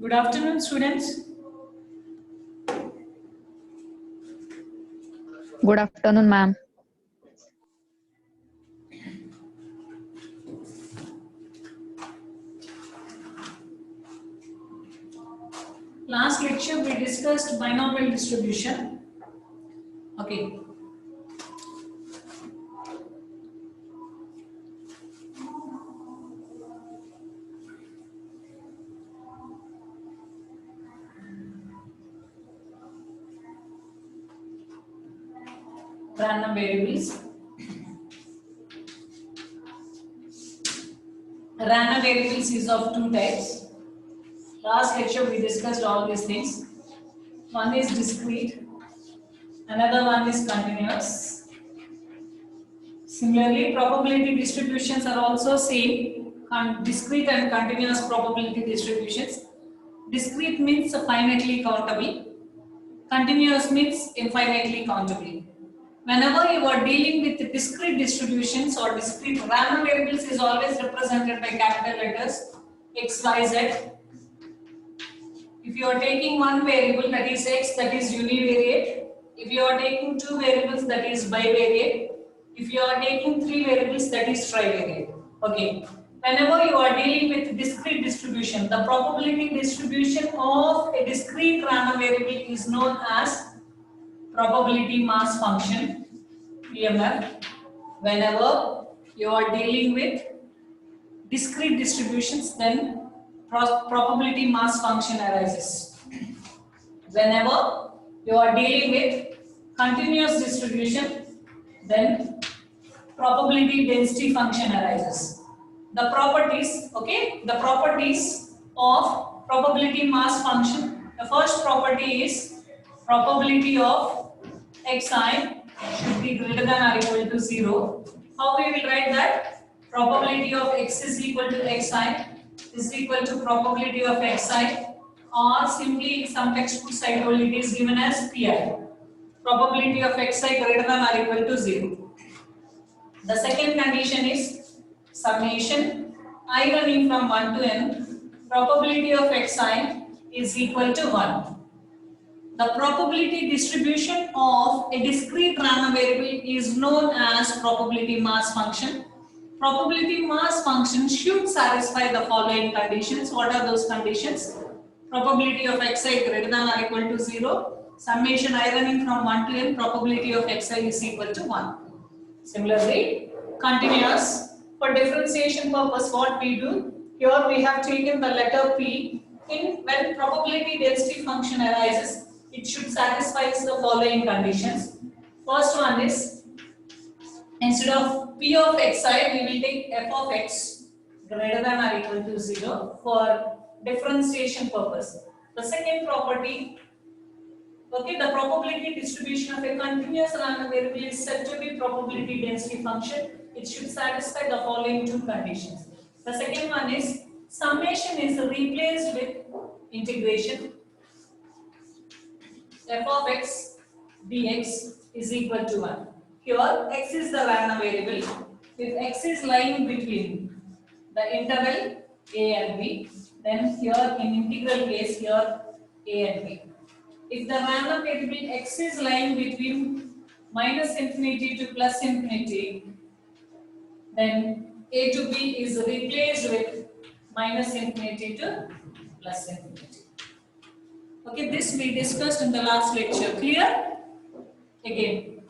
Good afternoon, students. Good afternoon, ma'am. Last lecture we discussed binomial distribution. Okay. Random variables. Random variables is of two types. Last lecture we discussed all these things. One is discrete, another one is continuous. Similarly, probability distributions are also same, discrete and continuous probability distributions. Discrete means finitely countable. Continuous means infinitely countable. Whenever you are dealing with discrete distributions or discrete random variables is always represented by capital letters x, y, z. If you are taking one variable that is x, that is univariate. If you are taking two variables, that is bivariate. If you are taking three variables, that is trivariate. Okay. Whenever you are dealing with discrete distribution, the probability distribution of a discrete random variable is known as probability mass function, PMF. Whenever you are dealing with discrete distributions, then probability mass function arises. Whenever you are dealing with continuous distribution, then probability density function arises. The properties, okay, the properties of probability mass function. The first property is probability of xi should be greater than or equal to 0. How we will write that? Probability of x is equal to xi is equal to probability of xi, or simply in some textbooks I told it is given as pi. Probability of xi greater than or equal to 0. The second condition is summation I running from 1 to n. Probability of xi is equal to 1. The probability distribution of a discrete random variable is known as probability mass function. Probability mass function should satisfy the following conditions. What are those conditions? Probability of xi greater than or equal to 0. Summation I running from 1 to n. Probability of xi is equal to 1. Similarly, continuous. For differentiation purpose, what we do? Here we have taken the letter P. When probability density function arises, it should satisfy the following conditions. First one is, instead of P of xi, we will take f of x greater than or equal to 0 for differentiation purpose. The second property, okay, the probability distribution of a continuous random variable is said to be probability density function. It should satisfy the following two conditions. The second one is summation is replaced with integration. F of x dx is equal to 1. Here x is the random variable. If x is lying between the interval a and b, then here in integral case here a and b. If the random variable x is lying between minus infinity to plus infinity, then a to b is replaced with minus infinity to plus infinity. Okay, this we discussed in the last lecture. Clear? Again,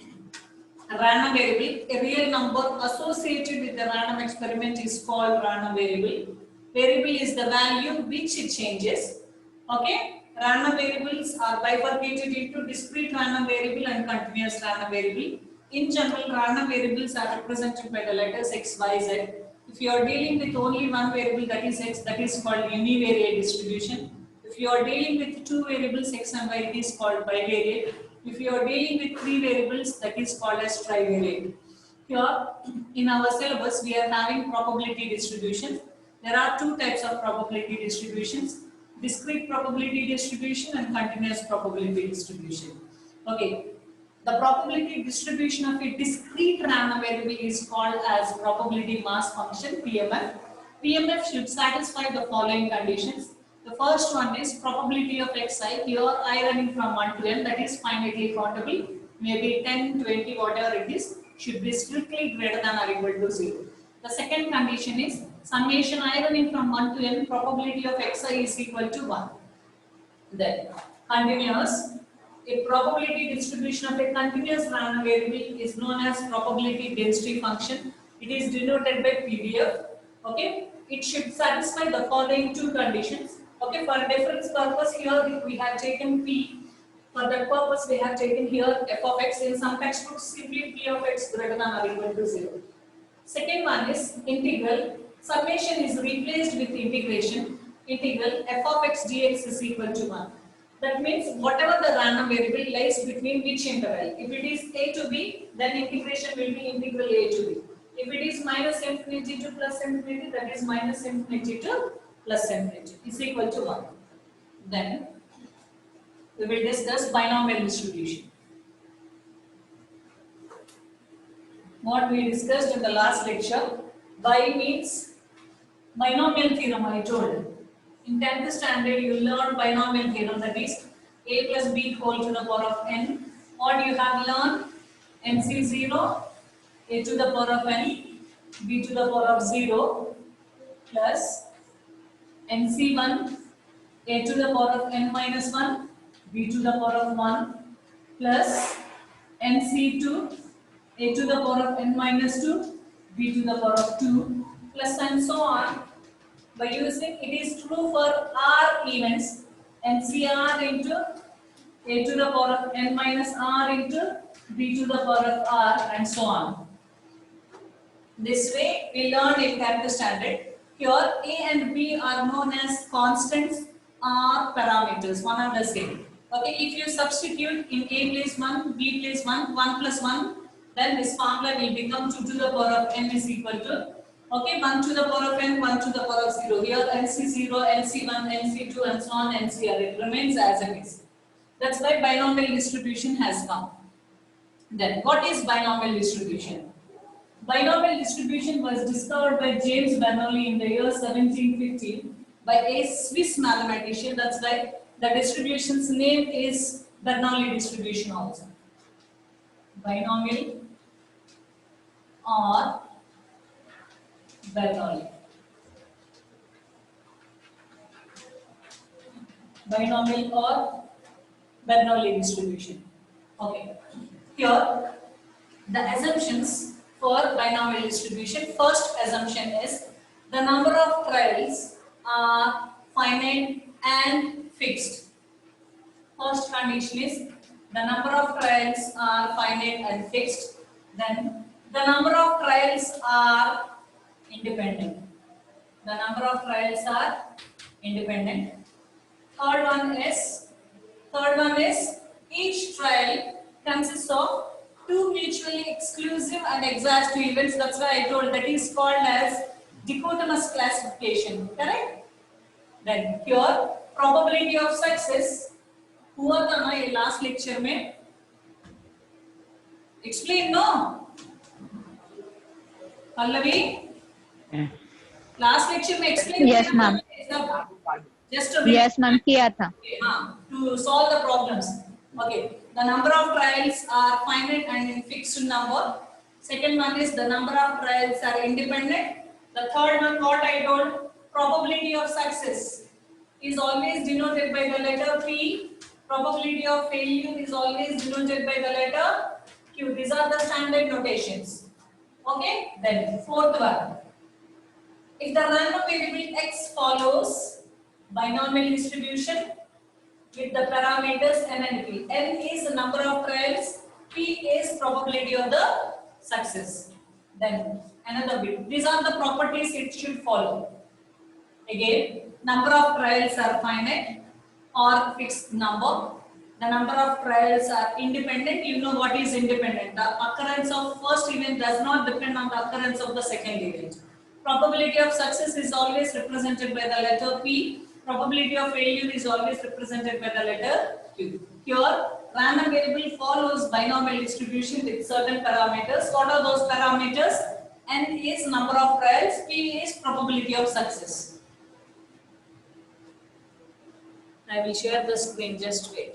a random variable, a real number associated with the random experiment is called random variable. Variable is the value which it changes. Okay, random variables are bifurcated into discrete random variable and continuous random variable. In general, random variables are represented by the letters x, y, z. If you are dealing with only one variable, that is x, that is called univariate distribution. If you are dealing with two variables x and y, it is called bivariate. If you are dealing with three variables, that is called as trivariate. Here in our syllabus, we are having probability distribution. There are two types of probability distributions: discrete probability distribution and continuous probability distribution. Okay. The probability distribution of a discrete random variable is called as probability mass function, PMF. PMF should satisfy the following conditions. The first one is probability of xi. Here I running from 1 to n, that is finitely countable. Maybe 10, 20, whatever it is, should be strictly greater than or equal to 0. The second condition is summation I running from 1 to n, probability of xi is equal to 1. Then continuous. A probability distribution of a continuous random variable is known as probability density function. It is denoted by PDF. Okay, it should satisfy the following two conditions. Okay, for difference purpose here we have taken P. For that purpose we have taken here f of x. In some textbooks simply P of x greater than or equal to 0. Second one is integral. Summation is replaced with integration. Integral f of x dx is equal to 1. That means whatever the random variable lies between which interval. If it is a to b, then integration will be integral a to b. If it is minus infinity to plus infinity, that is minus infinity to plus infinity is equal to 1. Then we will discuss binomial distribution. What we discussed in the last lecture, bi means binomial theorem I told. In 10th standard you learned binomial theorem, that is a plus b whole to the power of n. What you have learned? MC0, a to the power of n, b to the power of 0 plus MC1, a to the power of n minus 1, b to the power of 1 plus MC2, a to the power of n minus 2, b to the power of 2 plus and so on. By using it is true for R events, NCR into a to the power of n minus r into b to the power of r and so on. This way we learned in 10th standard. Here a and b are known as constants or parameters, one and the same. Okay, if you substitute in a place 1, b place 1, 1 plus 1, then this formula will become 2 to the power of n is equal to, okay, 1 to the power of n, 1 to the power of 0. Here NC0, NC1, NC2 and so on, NCR. It remains as it is. That's why binomial distribution has come. Then what is binomial distribution? Binomial distribution was discovered by James Bernoulli in the year 1715 by a Swiss mathematician. That's why the distribution's name is Bernoulli distribution also. Binomial or Bernoulli. Binomial or Bernoulli distribution. Okay. Here, the assumptions for binomial distribution. First assumption is the number of trials are finite and fixed. First condition is the number of trials are finite and fixed. Then the number of trials are independent. The number of trials are independent. Third one is each trial consists of two mutually exclusive and exhaustive events. That's why I told that is called as dichotomous classification. Correct? Then here probability of success हुआ था ना ये last lecture में. Explain no? Pallavi? Last lecture में explain. Yes ma'am. Just a minute. Yes ma'am किया था. Okay, to solve the problems. Okay, the number of trials are finite and in fixed number. Second one is the number of trials are independent. The third one, what I told, probability of success is always denoted by the letter P. Probability of failure is always denoted by the letter Q. These are the standard notations. Okay, then fourth one. If the random variable x follows binomial distribution with the parameters n and p. N is the number of trials, p is probability of the success. Then another bit. These are the properties it should follow. Again, number of trials are finite or fixed number. The number of trials are independent. You know what is independent. The occurrence of first event does not depend on the occurrence of the second event. Probability of success is always represented by the letter P. Probability of failure is always represented by the letter Q. Here, random variable follows binomial distribution with certain parameters. What are those parameters? N is number of trials, P is probability of success. I will share the screen, just wait.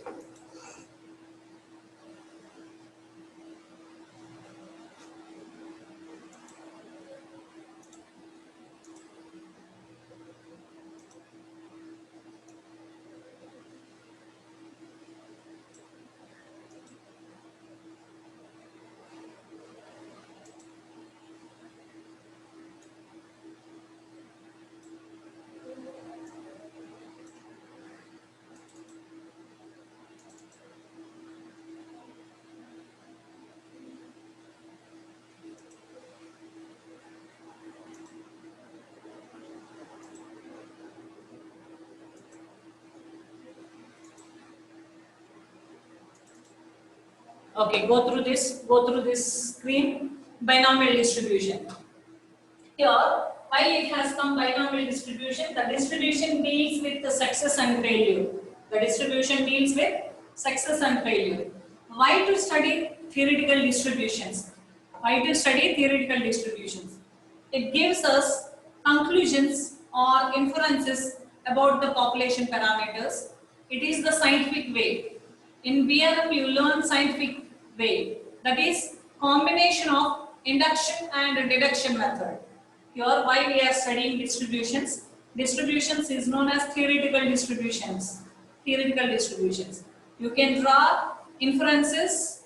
Okay, go through this screen. Binomial distribution. Here, while it has come binomial distribution, the distribution deals with the success and failure. The distribution deals with success and failure. Why to study theoretical distributions? Why to study theoretical distributions? It gives us conclusions or inferences about the population parameters. It is the scientific way. In BNM, you learn scientific way. That is combination of induction and deduction method. Here, why we are studying distributions? Distributions is known as theoretical distributions. Theoretical distributions. You can draw inferences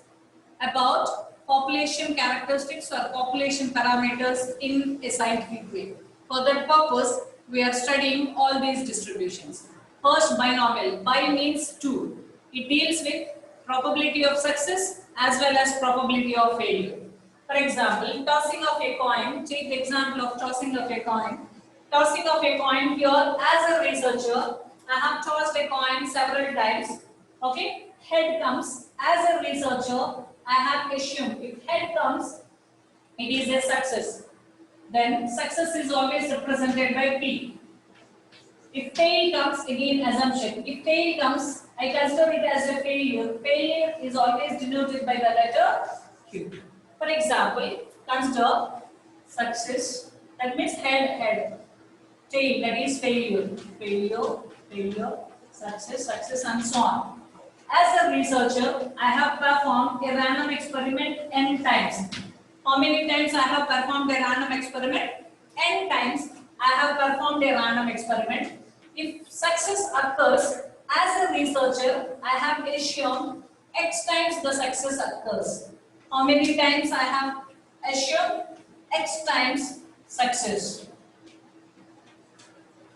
about population characteristics or population parameters in a scientific way. For that purpose, we are studying all these distributions. First, binomial. Bi means two. It deals with probability of success as well as probability of failure. For example, tossing of a coin. Take the example of tossing of a coin. Tossing of a coin here, as a researcher, I have tossed a coin several times. Okay, head comes. As a researcher, I have assumed if head comes, it is a success. Then success is always represented by P. If tail comes, again assumption. If tail comes, I consider it as a failure. Failure is always denoted by the letter Q. For example, consider success, that means head. Tail, that is failure, success, and so on. As a researcher, I have performed a random experiment n times. How many times I have performed a random experiment? N times I have performed a random experiment. If success occurs, as a researcher, I have assumed X times the success occurs. How many times I have assumed? X times success.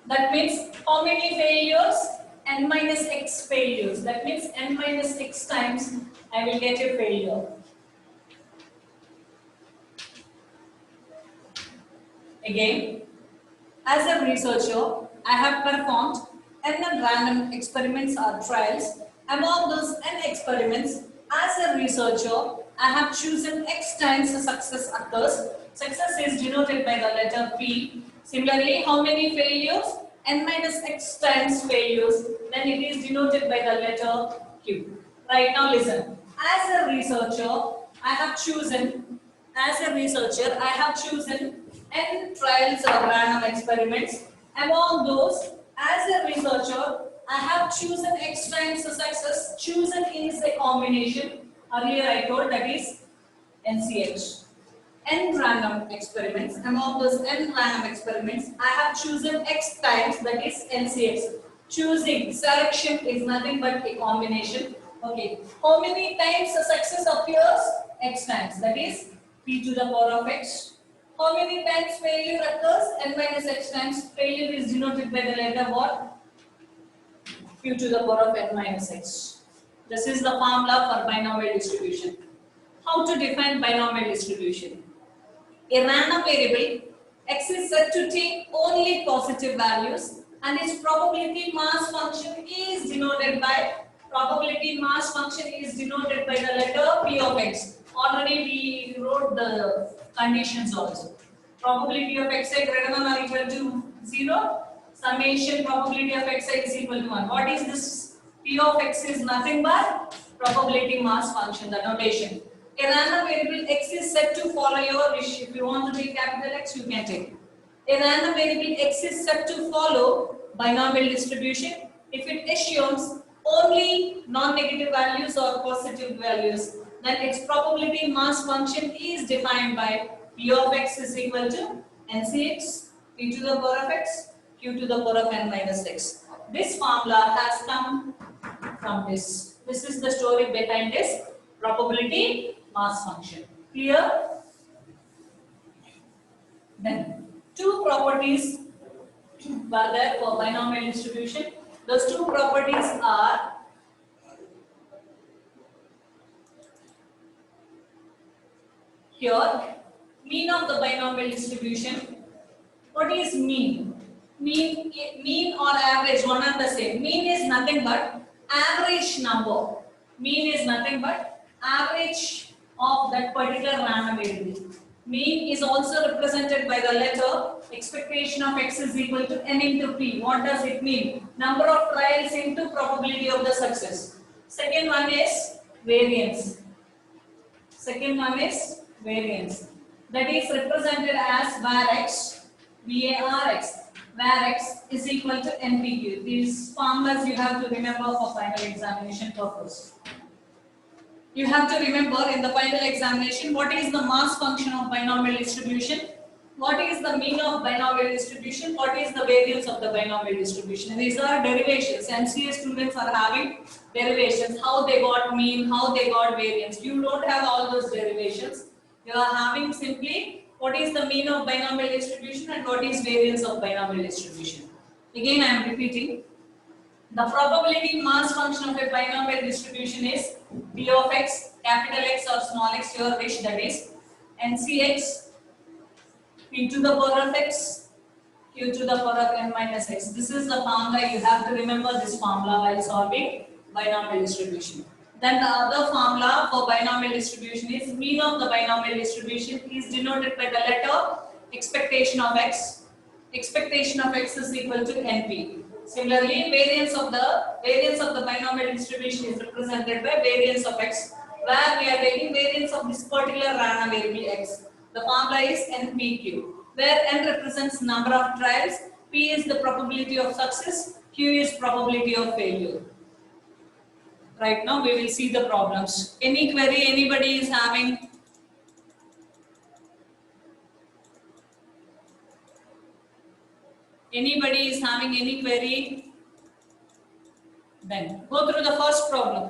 That means how many failures? N minus X failures. That means N minus X times I will get a failure. Again, as a researcher, I have performed N random experiments or trials. Among those N experiments, as a researcher, I have chosen X times the success occurs. Success is denoted by the letter P. Similarly, how many failures? N minus X times failures. Then it is denoted by the letter Q. Right now, listen. As a researcher, I have chosen N trials or random experiments. Among those, as a researcher, I have chosen X times the success. Chosen is a combination. Earlier I told that is NCH. N random experiments. Among those N random experiments, I have chosen X times, that is NCX. Choosing, selection is nothing but a combination. Okay. How many times the success appears? X times, that is P to the power of X. How many times failure occurs? N minus X times. Failure is denoted by the letter what? Q to the power of N minus X. This is the formula for binomial distribution. How to define binomial distribution? A random variable X is said to take only positive values and its probability mass function is denoted by the letter P of X. Already we wrote the conditions also. Probability of Xi greater than or equal to 0. Summation probability of Xi is equal to 1. What is this? P of X is nothing but probability mass function, the notation. A random variable X is set to follow your wish. If you want to take capital X, you can take it. A random variable X is set to follow binomial distribution. If it assumes only non-negative values or positive values, then its probability mass function is defined by P of x is equal to NCx, P to the power of x, Q to the power of n minus x. This formula has come from this. This is the story behind this probability mass function. Clear? Then, two properties were there for binomial distribution. Those two properties are here mean of the binomial distribution. What is mean? Mean or average, one and the same. Mean is nothing but average number. Mean is nothing but average of that particular random variable. Mean is also represented by the letter expectation of x is equal to n into p. What does it mean? Number of trials into probability of the success. Second one is variance. Second one is variance. That is represented as var x, where x is equal to NPQ. These formulas you have to remember for final examination purpose. You have to remember in the final examination what is the mass function of binomial distribution, what is the mean of binomial distribution, what is the variance of the binomial distribution. These are derivations. MCA students are having derivations, how they got mean, how they got variance. You don't have all those derivations. You are having simply what is the mean of binomial distribution and what is variance of binomial distribution. Again, I am repeating. The probability mass function of a binomial distribution is P of x, capital X or small x, your wish, that is NCx, P to the power of x, Q to the power of n minus x. This is the formula. You have to remember this formula while solving binomial distribution. Then the other formula for binomial distribution is mean of the binomial distribution is denoted by the letter expectation of x. Expectation of x is equal to NP. Similarly, variance of the binomial distribution is represented by variance of x, where we are taking variance of this particular random variable x. The formula is NPQ, where n represents number of trials, p is the probability of success, q is probability of failure. Right now we will see the problems. Any query anybody is having? Anybody is having any query? Then go through the first problem.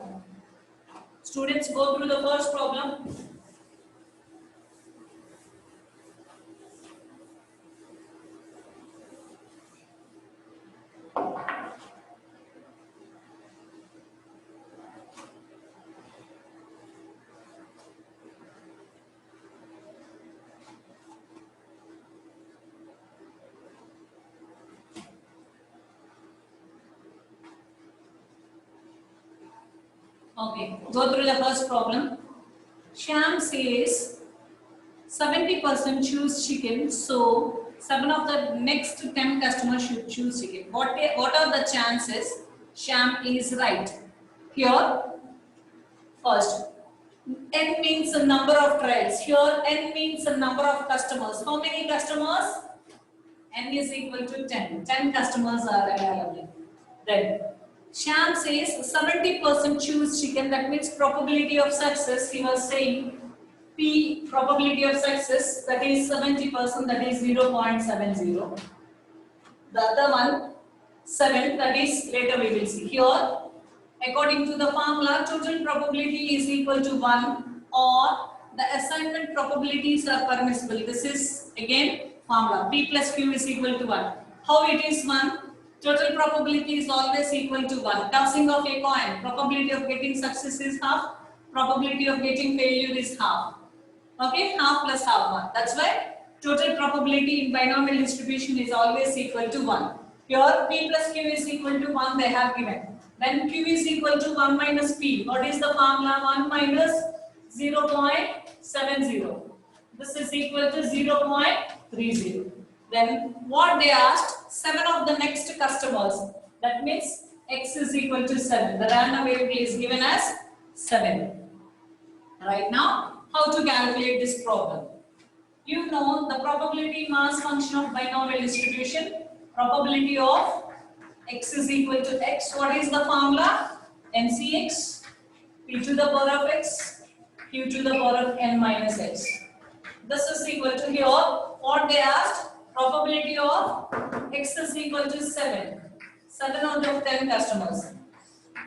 Students, go through the first problem. Okay, go through the first problem. Sham says 70% choose chicken, so 7 of the next 10 customers should choose chicken. What are the chances Sham is right? Here, first, n means the number of trials. Here, n means the number of customers. How many customers? N is equal to 10. 10 customers are available. Then, Sham says 70% choose chicken. That means probability of success. He was saying P probability of success, that is 70%, that is 0.70. The other one 7, that is later we will see. Here, according to the formula, total probability is equal to 1, or the assignment probabilities are permissible. This is again formula. P plus Q is equal to 1. How it is 1? Total probability is always equal to 1. Tossing of a coin, probability of getting success is half, probability of getting failure is half. Okay, half plus half 1. That's why total probability in binomial distribution is always equal to 1. Here P plus Q is equal to 1 they have given. Then Q is equal to 1 minus P. What is the formula? 1 minus 0.70. This is equal to 0.30. Then what they asked, 7 of the next customers. That means x is equal to 7. The random variable is given as 7. Right now, how to calculate this problem? You know the probability mass function of binomial distribution, probability of x is equal to x. What is the formula? NCx, p to the power of x, q to the power of n minus x. This is equal to here, what they asked, probability of x is equal to 7. 7 out of 10 customers.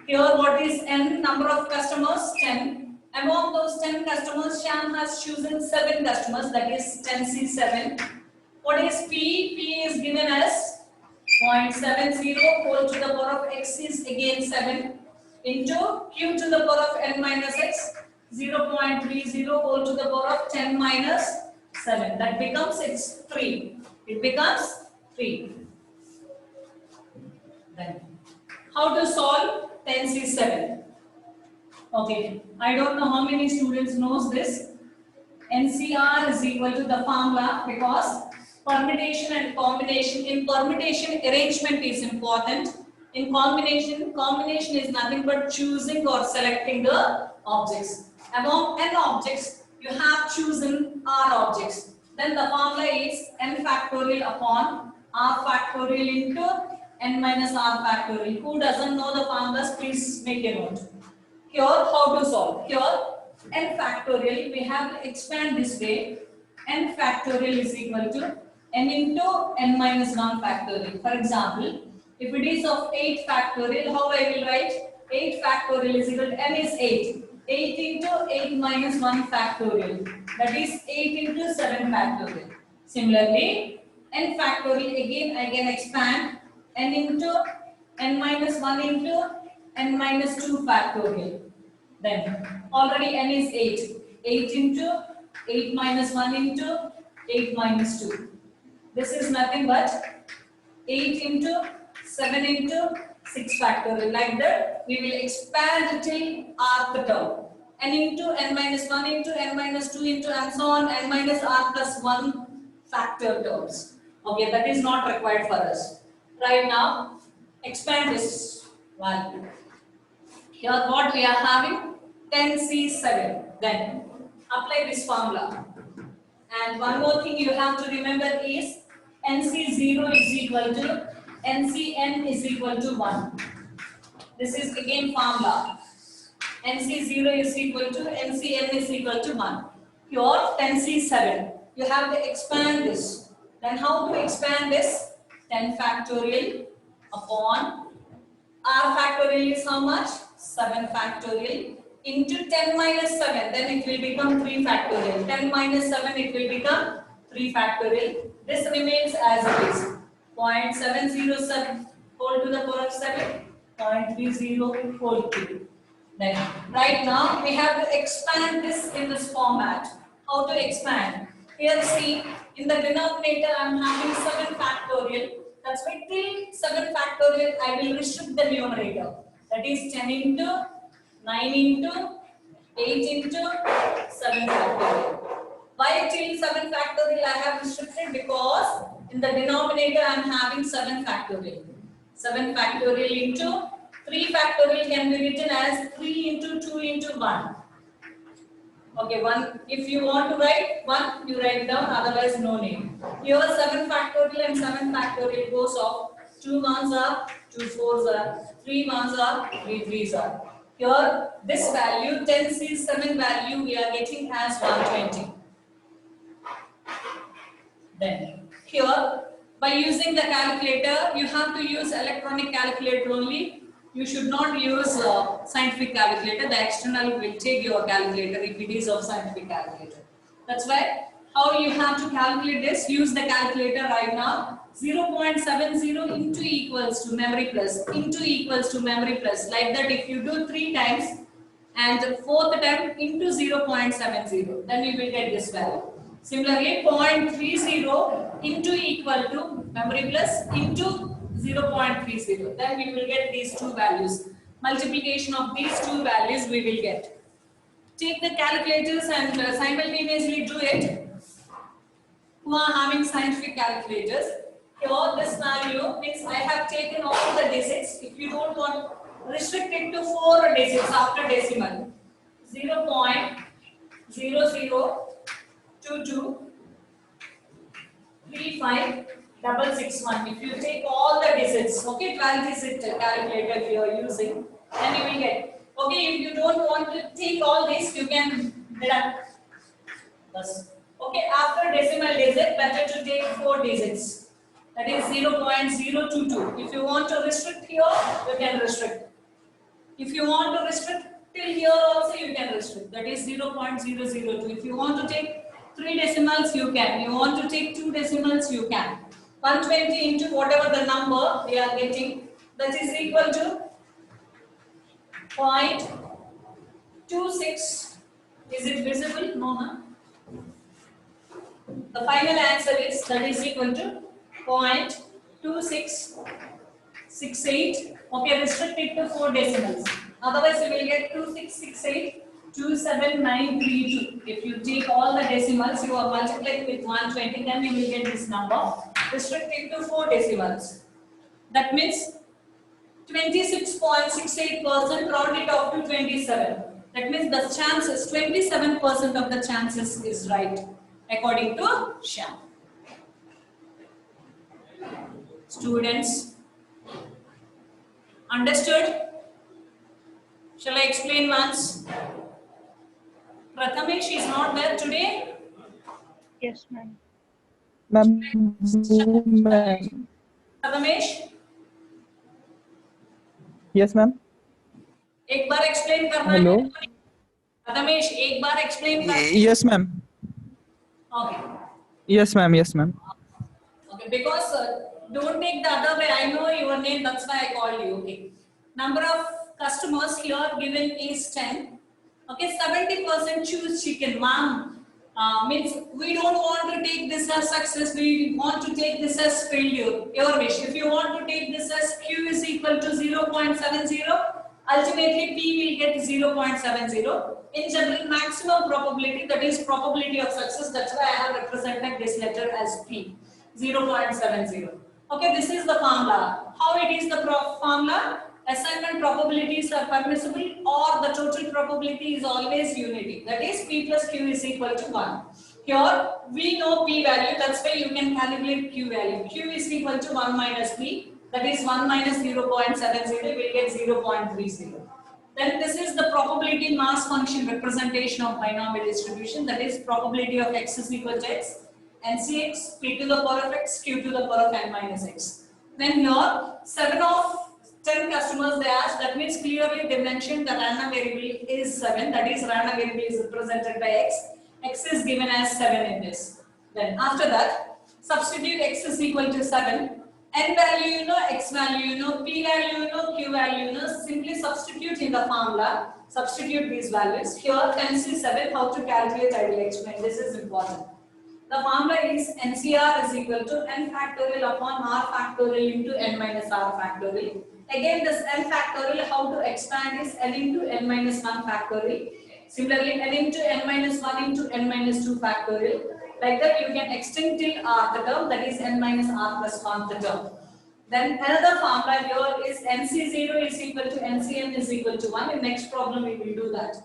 Here what is n, number of customers? 10. Among those 10 customers, Shyam has chosen 7 customers, that is 10C7. What is P? P is given as 0.70 whole to the power of x is again 7 into q to the power of n minus x 0.30 whole to the power of 10 minus 7. That becomes it's 3. It becomes 3. Then how to solve 10C7? Okay, I don't know how many students knows this. NCR is equal to the formula because permutation and combination. In permutation, arrangement is important. In combination is nothing but choosing or selecting the objects. Among n objects, you have chosen r objects. Then the formula is n factorial upon r factorial into n minus r factorial. Who doesn't know the formulas, please make a note. Here, how to solve? Here, n factorial, we have to expand this way. N factorial is equal to n into n minus 1 factorial. For example, if it is of 8 factorial, how I will write? 8 factorial is equal to n is 8. 8 into 8 minus 1 factorial. That is 8 into 7 factorial. Similarly, n factorial again I can expand n into n minus 1 into n minus 2 factorial. Then already n is 8. 8 into 8 minus 1 into 8 minus 2. This is nothing but 8 into 7 into 6 factorial. Like that, we will expand till rth term. N into n minus 1 into n minus 2 into and so on, n minus r plus 1 factor terms. Okay, that is not required for us. Right now, expand this value. Here what we are having? 10C7. Then apply this formula. And one more thing you have to remember is NC0 is equal to NCN is equal to 1. This is again formula. NC0 is equal to NCN is equal to 1. Here 10C7. You have to expand this. Then how to expand this? 10 factorial upon r factorial is how much? 7 factorial into 10 minus 7. Then it will become 3 factorial. 10 minus 7 it will become 3 factorial. This remains as it is. 0.707 whole to the power of 7. 0.30 whole cube. Then right now we have to expand this in this format. How to expand? Here see, in the denominator I am having 7 factorial. That's why till 7 factorial I will restrict the numerator. That is 10 into 9 into 8 into 7 factorial. Why till 7 factorial I have restricted? Because in the denominator I am having 7 factorial. 7 factorial into 3 factorial can be written as 3 into 2 into 1. Okay, 1. If you want to write 1, you write down, otherwise no need. Here 7 factorial and 7 factorial goes off. 2 1s are, 2 4s are, 3 1s are, 3 3s are. Here this value 10C7 value we are getting as 120. Then here by using the calculator, you have to use electronic calculator only. You should not use scientific calculator. The external will take your calculator if it is of scientific calculator. That's why how you have to calculate this. Use the calculator right now. 0.70 into equals to memory plus into equals to memory plus. Like that, if you do 3 times and the 4th time into 0.70, then you will get this value. Similarly, 0.30 into equal to memory plus into 0.30. Then we will get these two values. Multiplication of these two values we will get. Take the calculators and simultaneously do it. Who are having scientific calculators? Here this value means I have taken all the digits. If you don't want, restrict it to 4 digits after decimal. 0.002235 661. If you take all the digits, okay, 12 digit calculator if you are using, then you will get. Okay, if you don't want to take all this, you can deduct. Thus, okay, after decimal digit, better to take 4 digits. That is 0.022. If you want to restrict here, you can restrict. If you want to restrict till here also, you can restrict. That is 0.002. If you want to take 3 decimals, you can. You want to take 2 decimals, you can. 120 into whatever the number we are getting, that is equal to 0.26. Is it visible? No, no. The final answer is that is equal to 0.2668. Okay, restrict it to 4 decimals. Otherwise, you will get 2668 27932. If you take all the decimals, you are multiplied with 120, then you will get this number. Restrict it to 4 decimals. That means 26.68%, round it off to 27. That means the chances, 27% of the chances is right, according to Shyam. Students, understood? Shall I explain once? Prathamesh is not there today? Yes, ma'am. Ma'am. Prathamesh? Yes, ma'am. एक बार explain करना Hello. है Prathamesh, एक बार explain करना है. Yes, ma'am. Okay. Yes, ma'am. Yes, ma'am. Okay, because don't take the other way. I know your name, that's why I called you. Okay. Number of customers here given is 10. Okay, 70% choose chicken. Ma'am, means we don't want to take this as success. We want to take this as failure. Your wish. If you want to take this as Q is equal to 0.70, ultimately P will get 0.70. In general, maximum probability, that is probability of success. That's why I have represented this letter as P. 0.70. Okay, this is the formula. How it is the formula? Assignment probabilities are permissible or the total probability is always unity. That is P plus Q is equal to 1. Here we know P value, that's why you can calculate Q value. Q is equal to 1 minus P, that is 1 minus 0.70, we will get 0.30. Then this is the probability mass function representation of binomial distribution, that is probability of x is equal to x. NCX, P to the power of x, Q to the power of n minus x. Then here, 7 of 10 customers they asked, that means clearly they mentioned the random variable is 7, that is random variable is represented by x. X is given as 7 in this. Then after that, substitute x is equal to 7. N value you know, x value you know, P value you know, Q value you know, simply substitute in the formula, substitute these values. Here, 10 is 7, how to calculate I will explain, this is important. The formula is NCR is equal to n factorial upon r factorial into n minus r factorial. Again, this n factorial, how to expand is n into n minus 1 factorial. Similarly, n into n minus 1 into n minus 2 factorial. Like that, you can extend till r the term, that is n minus r plus 1 the term. Then another formula here is NC0 is equal to NCN is equal to 1. In next problem, we will do that.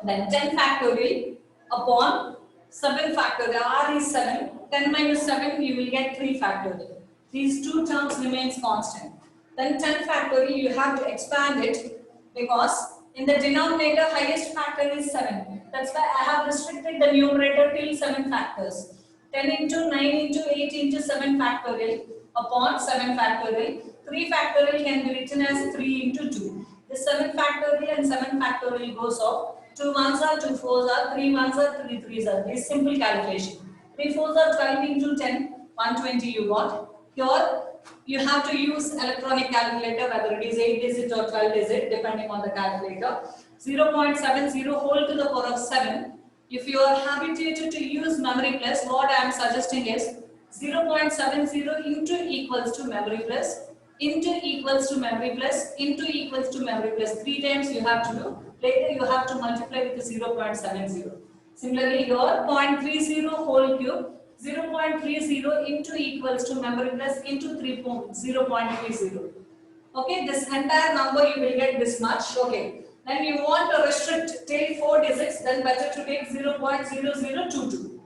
Then 10 factorial upon 7 factorial, r is 7, 10 minus 7 you will get 3 factorial. These two terms remains constant. Then 10 factorial you have to expand it because in the denominator highest factor is 7. That's why I have restricted the numerator till 7 factors. 10 into 9 into 8 into 7 factorial upon 7 factorial. 3 factorial can be written as 3 into 2. The 7 factorial and 7 factorial goes off. 2 ones are, 2 fours are, 3 ones are, 3 threes are. This is simple calculation. 3 fours are 12 into 10, 120 you got. Here you have to use electronic calculator, whether it is 8 digit or 12 digit, depending on the calculator. 0.70 whole to the power of 7. If you are habituated to use memory plus, what I am suggesting is 0.70 into equals to memory plus, into equals to memory plus, into equals to memory plus. 3 times you have to do. Later you have to multiply with the 0.70. Similarly, your 0.30 whole cube, 0.30 into equals to memory plus into 0.30. Okay, this entire number you will get this much. Okay, then you want to restrict till 4 digits, then better to take 0.0022.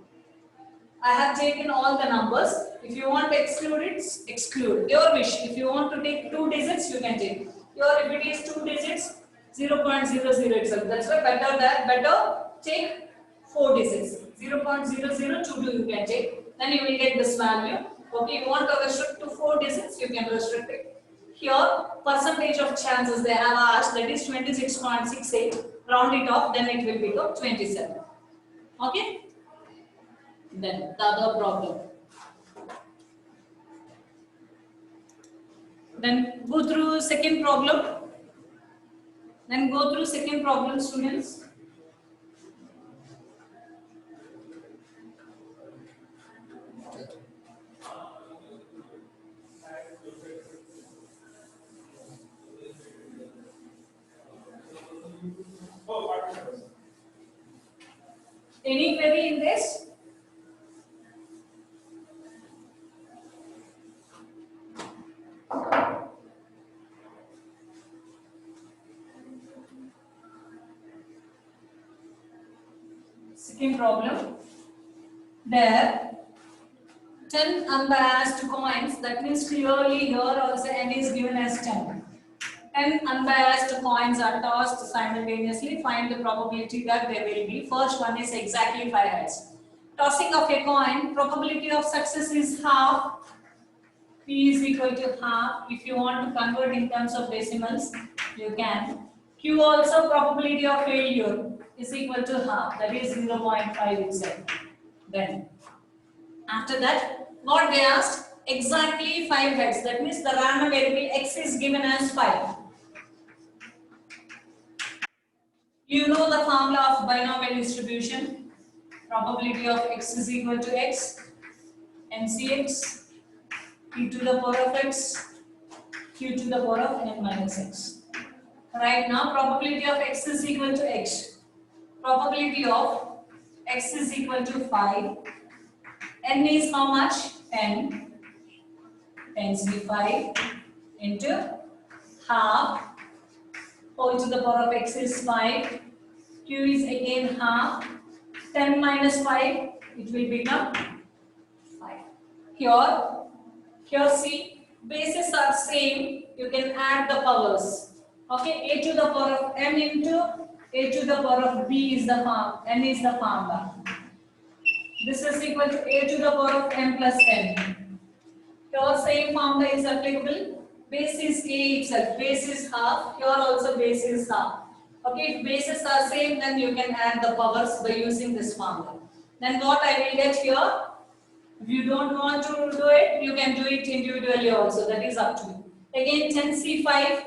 I have taken all the numbers. If you want to exclude it, exclude. Your wish. If you want to take 2 digits, you can take. Your if it is 2 digits, 0.00 itself. That's why better take 4 digits. 0.0022 you can take. Then you will get this value. Okay, you want to restrict to 4 digits, you can restrict it. Here, percentage of chances they have asked, that is 26.68. Round it off, then it will become 27. Okay? Then the other problem. Then go through second problem. Then go through second problem, students. Any query in this? Second problem. There 10 unbiased coins, that means clearly here also n is given as 10. 10 unbiased coins are tossed simultaneously. Find the probability that there will be. First one is exactly 5 heads. Tossing of a coin, probability of success is half. P is equal to half. If you want to convert in terms of decimals, you can. Q also probability of failure is equal to half. That is 0.5 itself. Then after that, what they asked? Exactly 5 heads. That means the random variable x is given as 5. You know the formula of binomial distribution. Probability of x is equal to x, NCx, e to the power of x, q to the power of n minus x. Right now, probability of x is equal to x. Probability of x is equal to 5. N is how much? 10. 10 to 5 into half. Whole to the power of x is 5. Q is again half. 10 minus 5, it will become 5. Here see, bases are same. You can add the powers. Okay, a to the power of m into a to the power of b is the form. N is the formula. This is equal to a to the power of m plus n. Here same formula is applicable. Base is a itself. Base is half. Here also base is half. Okay, if bases are same, then you can add the powers by using this formula. Then what I will get here? If you don't want to do it, you can do it individually also. That is up to you. Again, 10c5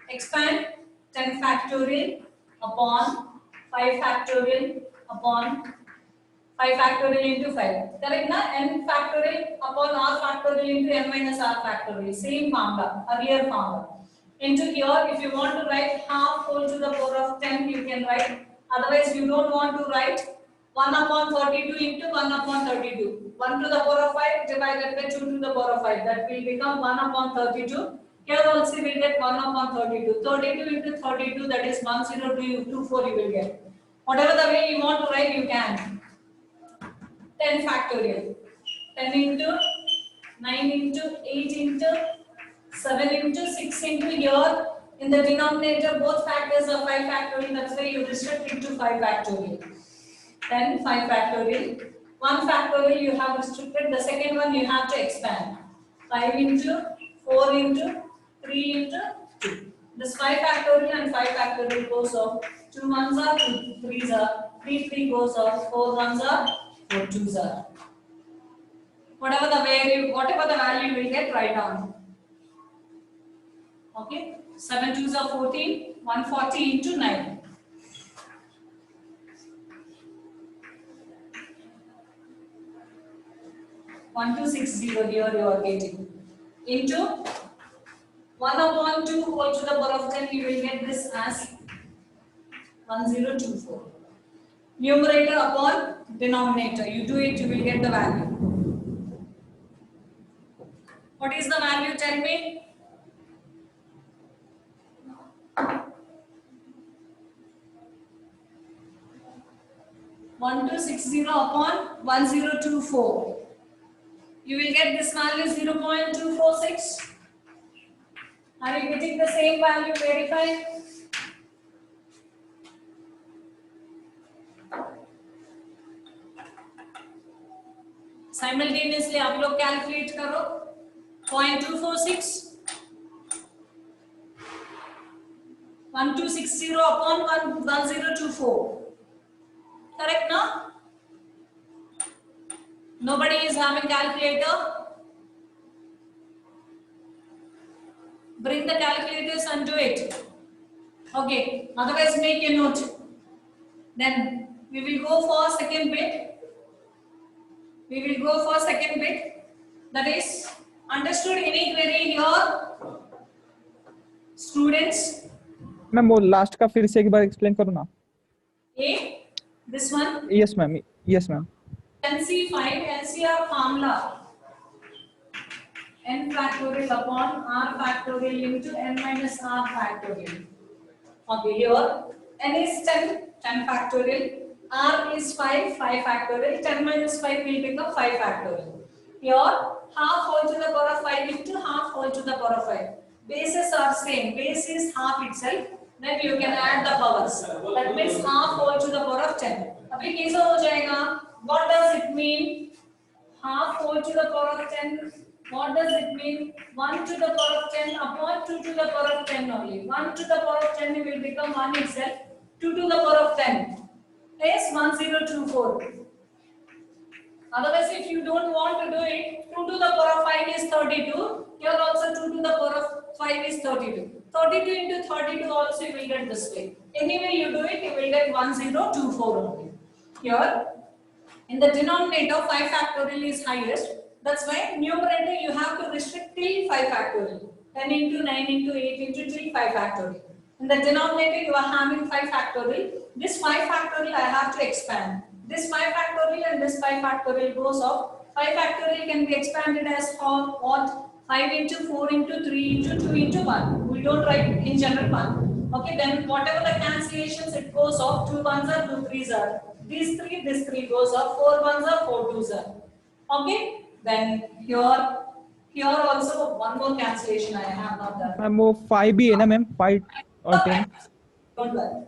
expand 10 factorial upon 5 factorial upon 5 factorial into 5. Correct na? N factorial upon R factorial into n minus R factorial. Same formula, earlier formula. Into here, if you want to write half whole to the power of 10, you can write. Otherwise, you don't want to write 1 upon 32 into 1 upon 32. 1 to the power of 5 divided by 2 to the power of 5. That will become 1 upon 32. Here also we will get 1 upon 32. 32 into 32, that is 1024 you will get. Whatever the way you want to write, you can. 10 factorial. 10 into 9 into 8 into 7 into 6 into here. In the denominator, both factors are 5 factorial. That's why you restrict it to 5 factorial. Then 5 factorial. 1 factorial you have restricted. The second one you have to expand. 5 into 4 into 3 into 2. This 5 factorial and 5 factorial goes off. 2 ones are, 2 threes are, 3 goes off, 4 ones are, 4 twos are. Whatever the value you will get, write down. Okay, 7 twos are 14, 140 into 9. 1260 here you are getting. Into 1 upon 2 whole to the power of 10, you will get this as 1024. Numerator upon denominator. You do it, you will get the value. What is the value? Tell me. 1260 upon 1024. You will get this value 0.246. Are you getting the same value verified? Simultaneously आप लोग calculate करो 0.246 1260 upon 1024. Correct now? Nobody is having calculator. Bring the calculators and do it. Okay, otherwise make a note. Then we will go for second bit. We will go for second bit. That is, understood any query here? Students? Ma'am वो last का फिर से एक बार explain करो ना. A, this one. Yes ma'am. Yes ma'am. NC5, NCR formula. N factorial upon R factorial into N minus R factorial. Okay, here N is 10, 10 factorial. R is 5, 5 factorial. 10 minus 5 will become 5 factorial. Here, half whole to the power of 5 into half whole to the power of 5. Bases are same. Base is half itself. Then you can add the powers. That means half whole to the power of 10. अभी कैसा हो जाएगा? What does it mean? Half whole to the power of 10. What does it mean? 1 to the power of 10 upon 2 to the power of 10 only. 1 to the power of 10 will become 1 itself. 2 to the power of 10 is 1024. Otherwise, if you don't want to do it, 2 to the power of 5 is 32. Here also 2 to the power of 5 is 32. 32 into 32 also you will get this way. Anyway you do it, you will get 1024 only. Here, in the denominator, 5 factorial is highest. That's why numerator you have to restrict till 5 factorial. 10 into 9 into 8 into till 5 factorial. In the denominator you are having 5 factorial. This 5 factorial I have to expand. This 5 factorial and this 5 factorial goes off. 5 factorial can be expanded as for what? 5 into 4 into 3 into 2 into 1. We don't write in general 1. Okay, then whatever the cancellations it goes off, 2 ones are, 2 threes are. These 3, this 3 goes off, 4 ones are, 4 twos are. Okay, then here also one more cancellation I have not done. Ma'am वो 5 भी है ना ma'am 5 और 10. Don't worry.